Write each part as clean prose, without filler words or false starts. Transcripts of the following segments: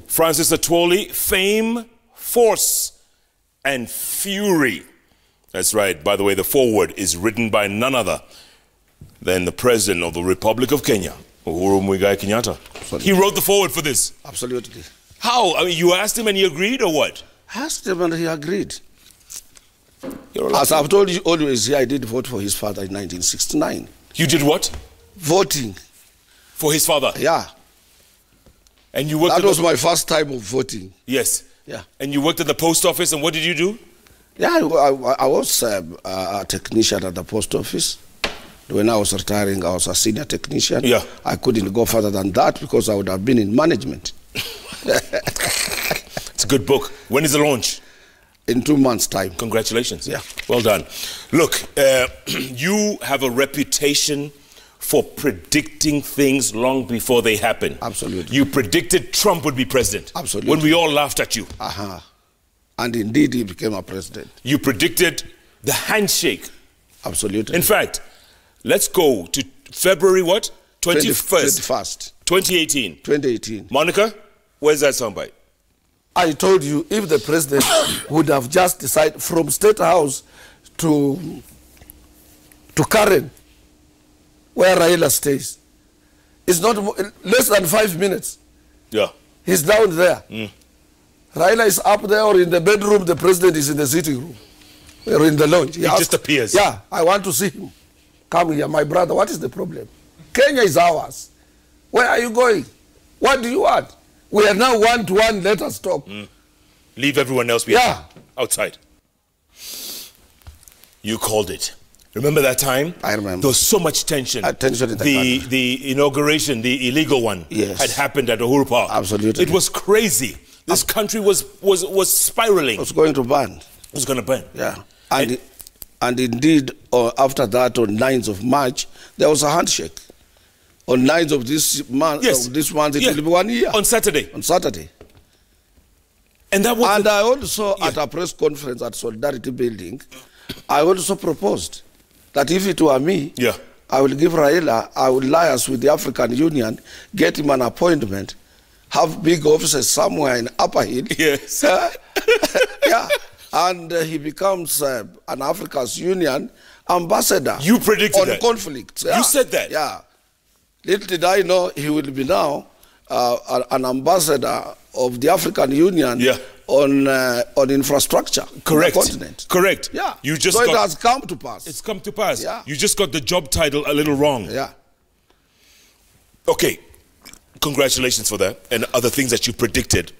Francis Atwoli, fame, force, and fury. That's right. By the way, the foreword is written by none other than the President of the Republic of Kenya, Uhuru-Raila Kenyatta. He wrote the foreword for this. Absolutely. How? I mean, you asked him and he agreed, or what? I asked him and he agreed. As I've told you always, I did vote for his father in 1969. You did what? Voting. For his father? Yeah. And you worked that was my first time of voting. Yes. Yeah. And you worked at the post office, and what did you do? Yeah, I was a technician at the post office. When I was retiring, I was a senior technician. Yeah. I couldn't go further than that because I would have been in management. It's a good book. When is the launch? In 2 months' time. Congratulations. Yeah. Well done. Look, you have a reputation for predicting things long before they happen. Absolutely. You predicted Trump would be president. Absolutely. When we all laughed at you. And indeed, he became a president. You predicted the handshake. Absolutely. In fact, let's go to February what? 21st. 21st. 2018. 2018. Monica, where's that soundbite? I told you, if the president would have just decided from State House to Karen, where Raila stays, it's not less than 5 minutes. Yeah. He's down there. Raila is up there or in the bedroom, the president is in the sitting room or in the lounge. He just appears. Yeah, I want to see him. Come here, my brother, what is the problem? Kenya is ours. Where are you going? What do you want? We are now one-to-one, let us talk. Leave everyone else behind. Yeah. Outside. You called it. Remember that time? I remember. There was so much tension. Tension in the inauguration, the illegal one, yes, had happened at Uhuru Park. Absolutely. It was crazy. This country was spiraling. It was going to burn. It was going to burn. Yeah. And indeed, after that, on 9th of March, there was a handshake. On 9th of this month, yes, it will be 1 year. On Saturday. On Saturday. And that was. And I also, at a press conference at Solidarity Building, I also proposed that if it were me, I will give Raila, I will liaise with the African Union, get him an appointment, have big offices somewhere in Upper Hill. Yes. Yeah. And he becomes an Africa's Union ambassador. You predicted that? On conflicts. Yeah. You said that? Yeah. Little did I know he will be now an ambassador of the African Union on infrastructure. Correct. On the continent. Correct. Yeah. You just so it has come to pass. It's come to pass. Yeah. You just got the job title a little wrong. Yeah. Okay. Congratulations for that and other things that you predicted.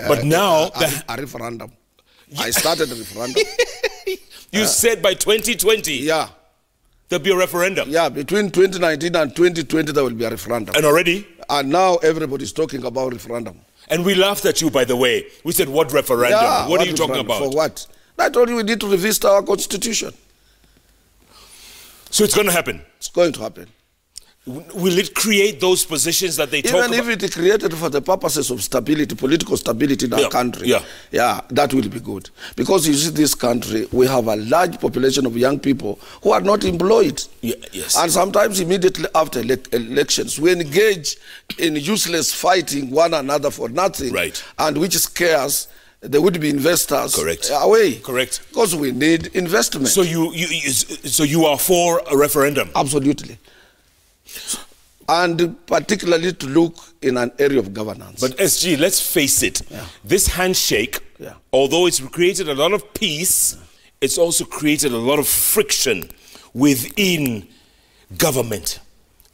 But now a referendum. I started a referendum. You said by 2020. Yeah. There'll be a referendum. Yeah, between 2019 and 2020 there will be a referendum. And already? And now everybody's talking about referendum. And we laughed at you, by the way. We said, what referendum? Yeah, what are you talking about? For what? I told you we need to revisit our constitution. So it's going to happen? It's going to happen. Will it create those positions that they talk about? Even if it created for the purposes of stability, political stability in our country, that will be good. Because you see, this country, we have a large population of young people who are not employed. Yes. And sometimes immediately after elections, we engage in useless fighting one another for nothing. Right. And which scares the would-be investors Correct. away. Correct. Because we need investment. So you are for a referendum? Absolutely. And particularly to look in an area of governance. But SG, let's face it, this handshake, although it's created a lot of peace, it's also created a lot of friction within government.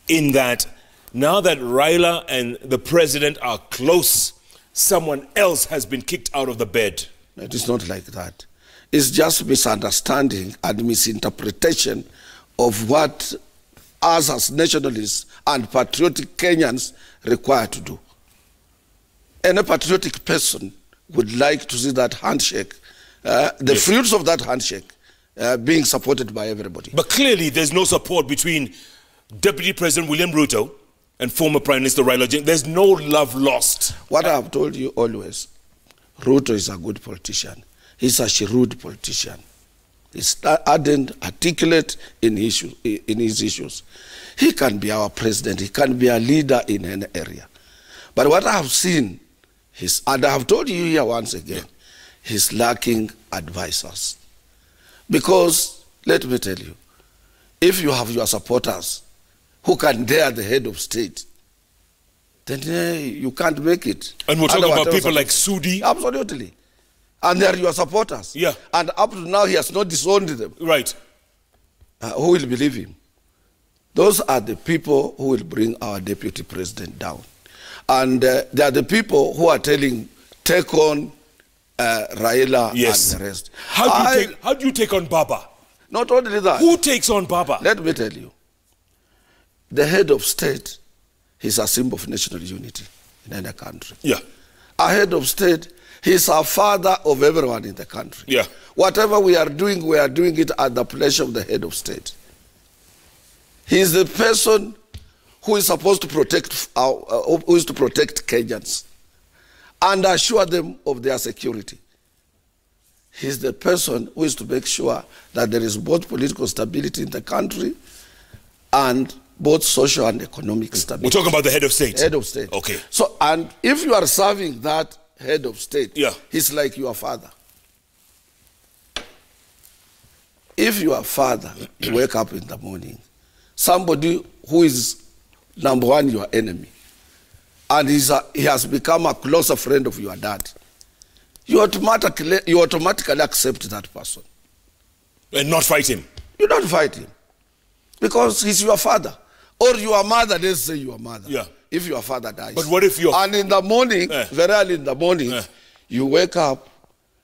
In that, now that Raila and the president are close, someone else has been kicked out of the bed. It is not like that. It's just misunderstanding and misinterpretation of what us as nationalists and patriotic Kenyans require to do. Any patriotic person would like to see that handshake, the fruits of that handshake being supported by everybody. But clearly there's no support between Deputy President William Ruto and former Prime Minister Raila. There's no love lost. What I have told you always, Ruto is a good politician. He's a shrewd politician. He's ardent, articulate in his issues. He can be our president. He can be a leader in any area. But what I have seen And I have told you here once again, he's lacking advisors. Because, let me tell you, if you have your supporters who can dare the head of state, then you can't make it. And we're talking about people like Sudi? Absolutely. And they are your supporters. Yeah. And up to now, he has not disowned them. Right. Who will believe him? Those are the people who will bring our deputy president down. And they are the people who are telling, take on Raila and the rest. How do you take on Baba? Not only that. Who takes on Baba? Let me tell you. The head of state is a symbol of national unity in any country. Yeah. A head of state, he's a father of everyone in the country. Yeah. Whatever we are doing it at the pleasure of the head of state. He is the person who is supposed to protect Kenyans and assure them of their security. He is the person who is to make sure that there is both political stability in the country and both social and economic stability. We're talking about the head of state? Head of state. Okay. So, and if you are serving that head of state, yeah, he's like your father. If your father wake up in the morning, somebody who is number one your enemy, and he has become a closer friend of your dad, you automatically accept that person. And not fight him? You don't fight him. Because he's your father. Or your mother, let's say your mother. Yeah. If your father dies. But what if you're... And in the morning, very early in the morning, you wake up,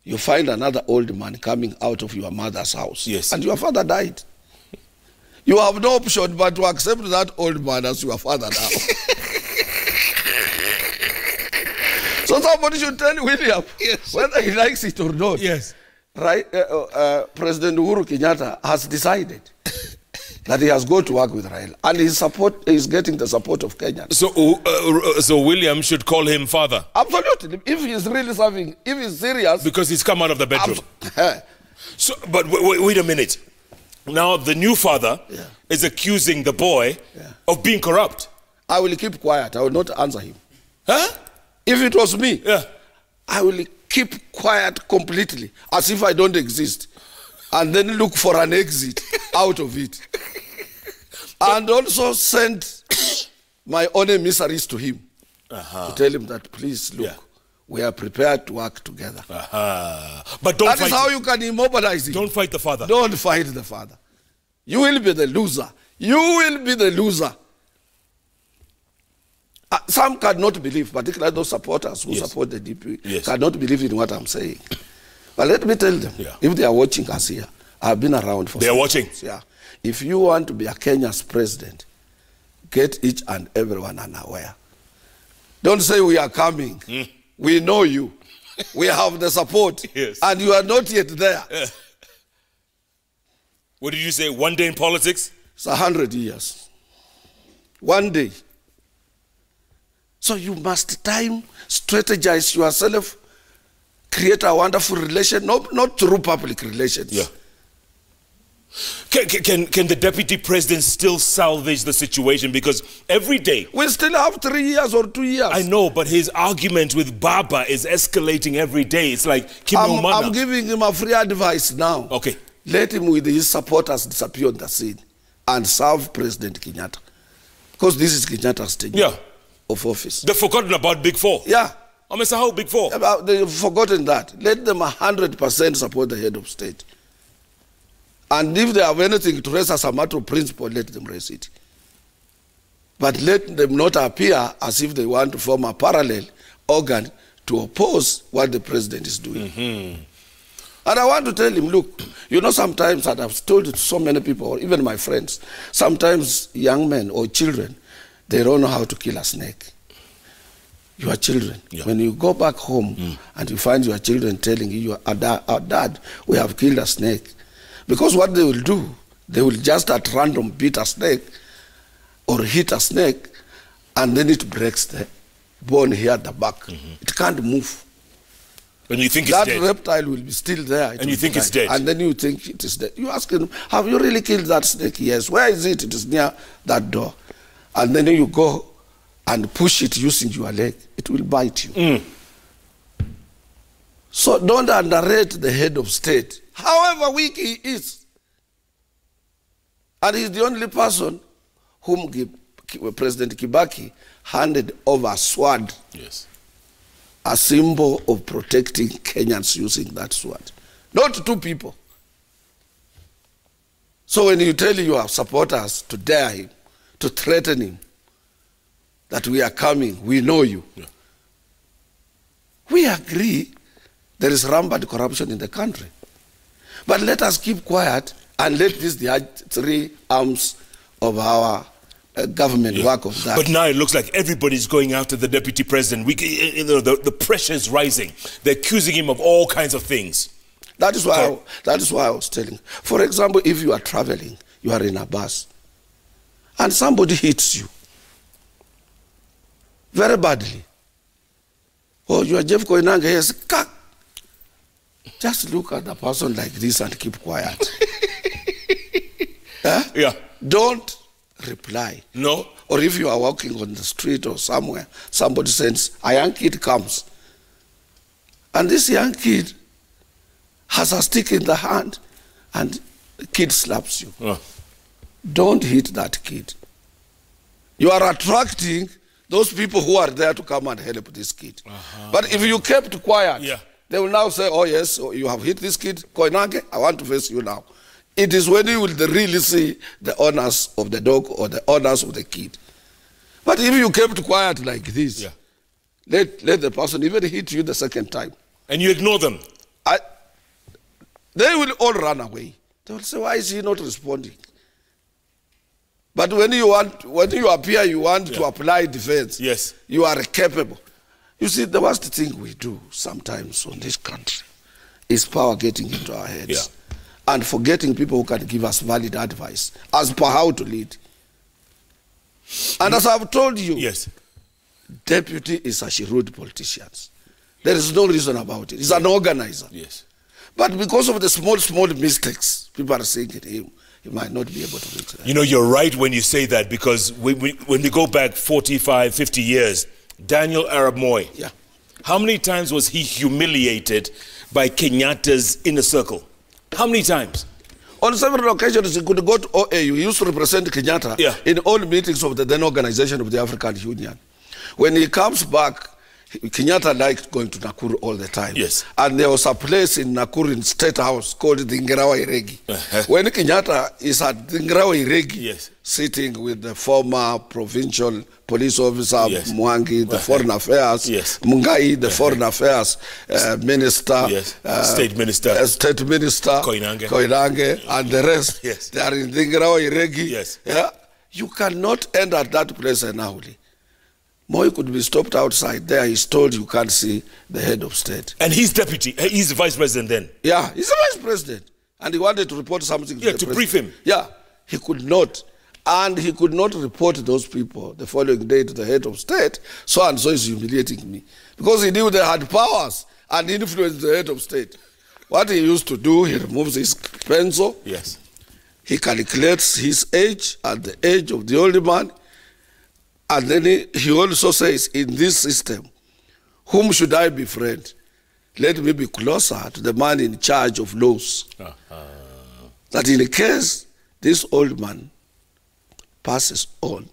you find another old man coming out of your mother's house. Yes. And your father died. You have no option but to accept that old man as your father now. So somebody should tell William, whether he likes it or not. Yes. Right? President Uhuru Kenyatta has decided that he has got to work with Raila, and he's getting the support of Kenyans. So William should call him father? Absolutely. If he's really serving, if he's serious. Because he's come out of the bedroom. But wait a minute. Now the new father is accusing the boy of being corrupt. I will keep quiet. I will not answer him. Huh? If it was me, I will keep quiet completely, as if I don't exist, and then look for an exit out of it. And also send my own emissaries to him to tell him that, please, look, we are prepared to work together. But don't fight. That is how you can immobilize him. Don't fight the father. Don't fight the father. You will be the loser. You will be the loser. Some cannot believe, particularly those supporters who support the DP, cannot believe in what I'm saying. But let me tell them, if they are watching us here, I've been around for... They are watching? Yeah. If you want to be a Kenya's president, get each and everyone unaware. Don't say we are coming. We know you. We have the support. And you are not yet there. What did you say? One day in politics? It's 100 years. One day. So you must strategize yourself, create a wonderful relation, not through public relations. Yeah. Can the deputy president still salvage the situation? Because every day... We still have 3 years or 2 years. I know, but his argument with Baba is escalating every day. It's like I'm giving him a free advice now. Okay. Let him with his supporters disappear on the scene and serve President Kenyatta. Because this is Kenyatta's tenure of office. They've forgotten about Big Four. Yeah. Mr. How Big Four? They've forgotten that. Let them 100% support the head of state. And if they have anything to raise as a matter of principle, let them raise it. But let them not appear as if they want to form a parallel organ to oppose what the president is doing. And I want to tell him, look, you know, sometimes, and I've told it to so many people, or even my friends, sometimes young men or children, they don't know how to kill a snake. Your children, when you go back home and you find your children telling you, our dad, we have killed a snake. Because what they will do, they will just at random beat a snake or hit a snake, and then it breaks the bone here at the back. It can't move. And you think it's dead? That reptile will be still there. And you think it's dead? And then you think it is dead. You ask him, have you really killed that snake? Yes. Where is it? It is near that door. And then you go and push it using your leg. It will bite you. So don't underrate the head of state, however weak he is. And he's the only person whom President Kibaki handed over a sword. Yes. A symbol of protecting Kenyans using that sword. Not two people. So when you tell your supporters to dare him, to threaten him, that we are coming, we know you. Yeah. We agree there is rampant corruption in the country. But let us keep quiet and let this the three arms of our government work of that. But now it looks like everybody's going after the deputy president. The pressure is rising. They're accusing him of all kinds of things. That is why I was telling. For example, if you are traveling, you are in a bus, and somebody hits you very badly, or you are Jeff Koinange, yes, just look at the person like this and keep quiet. Yeah. Don't reply. No. Or if you are walking on the street or somewhere, somebody sends, a young kid comes, and this young kid has a stick in the hand, and the kid slaps you. Don't hit that kid. You are attracting those people who are there to come and help this kid. But if you kept quiet, they will now say, oh yes, you have hit this kid, Koinange, I want to face you now. It is when you will really see the owners of the dog or the owners of the kid. But if you kept quiet like this, let the person even hit you the second time. And you ignore them. They will all run away. They will say, why is he not responding? But when you appear, you want to apply defense. Yes. You are capable. You see, the worst thing we do sometimes on this country is power getting into our heads. And forgetting people who can give us valid advice as per how to lead. And as I've told you, deputy is a shrewd politician. There is no reason about it. He's an organizer. Yes. But because of the small mistakes, people are saying it, he might not be able to reach that. You know, you're right when you say that, because when we go back 45, 50 years, Daniel Arap Moi, how many times was he humiliated by Kenyatta's inner circle? How many times? On several occasions, he could go to OAU. He used to represent Kenyatta in all meetings of the then organization of the African Union. When he comes back, Kenyatta liked going to Nakuru all the time. Yes. And there was a place in Nakuru in State House called the Ngirawa Iregi. When Kenyatta is at the Ngirawa Iregi, sitting with the former provincial police officer, Mwangi, the foreign affairs, Mungai, the foreign affairs minister, state minister, Koinange, and the rest, they are in the Ngirawa Iregi. You cannot enter that place enawly. Moi could be stopped outside there. He's told you can't see the head of state. And he's deputy. He's the vice president then. Yeah, he's the vice president. And he wanted to report something to the president. Brief him. Yeah, he could not. And he could not report those people the following day to the head of state. So and so is humiliating me. Because he knew they had powers and influenced the head of state. What he used to do, he removes his pencil. Yes. He calculates his age and the age of the old man. And then he also says, in this system, whom should I befriend? Let me be closer to the man in charge of laws. That in case this old man passes on,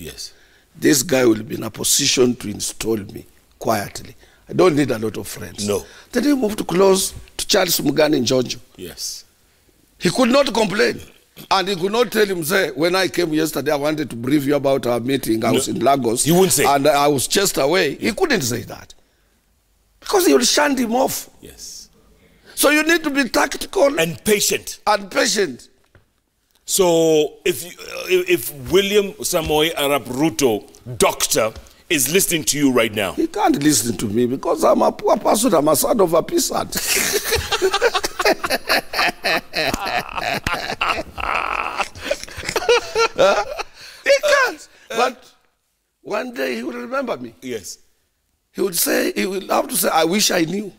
this guy will be in a position to install me quietly. I don't need a lot of friends. No. Then he moved close to Charles Mugani in Njonjo. Yes. He could not complain. And he could not tell him, say, when I came yesterday, I wanted to brief you about our meeting. I was in Lagos. He wouldn't say. And I was chased away. He couldn't say that. Because he will shun him off. Yes. So you need to be tactical. And patient. And patient. So if William Samoei Arap Ruto, doctor, is listening to you right now. He can't listen to me because I'm a poor person. I'm a son of a peasant. He can't. But one day he will remember me. Yes. He would say, he will have to say, I wish I knew.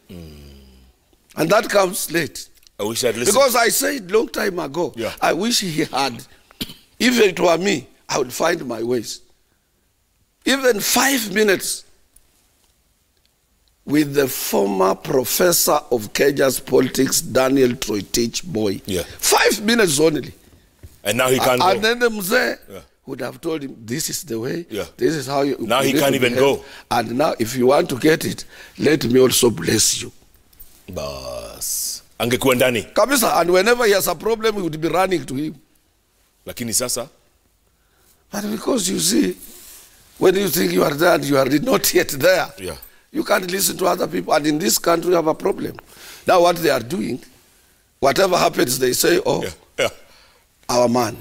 And that comes late. I wish I'd listened. Because I said long time ago, I wish he had. If it were me, I would find my ways. Even 5 minutes with the former professor of Kenya's politics, Daniel Troitich boy. Yeah. 5 minutes only. And now he can't go. And then the Mzee would have told him, this is the way, this is how you... Now he can't even go. And now if you want to get it, let me also bless you. Bas. Angekuwa ndani. Kabisa, and whenever he has a problem, he would be running to him. Lakini sasa? But because you see, when you think you are there and you are not yet there, you can't listen to other people. And in this country, we have a problem. Now what they are doing, whatever happens, they say, oh, our man.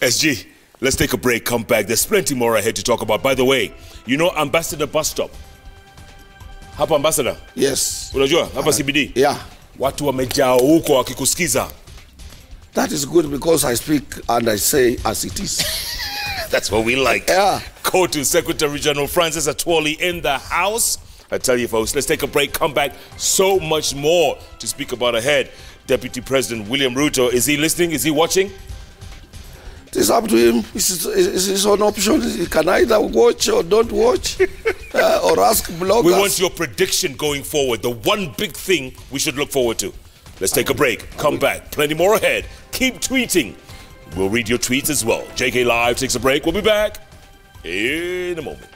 SG, let's take a break, come back. There's plenty more ahead to talk about. By the way, you know Ambassador Bus Stop? Hapa Ambassador? Yes. Unajua? Hapa CBD? Yeah. Watu wamejaa huko wakikusikiza. That is good because I speak and I say as it is. That's what we like. Yeah. Go to Secretary General Francis Atwoli in the house. I tell you folks, let's take a break, come back. So much more to speak about ahead. Deputy President William Ruto, is he listening? Is he watching? It is up to him. It's his own option. He can either watch or don't watch or ask bloggers. We want your prediction going forward, the one big thing we should look forward to. Let's take a break, come back. Plenty more ahead. Keep tweeting. We'll read your tweets as well. JKLive takes a break. We'll be back in a moment.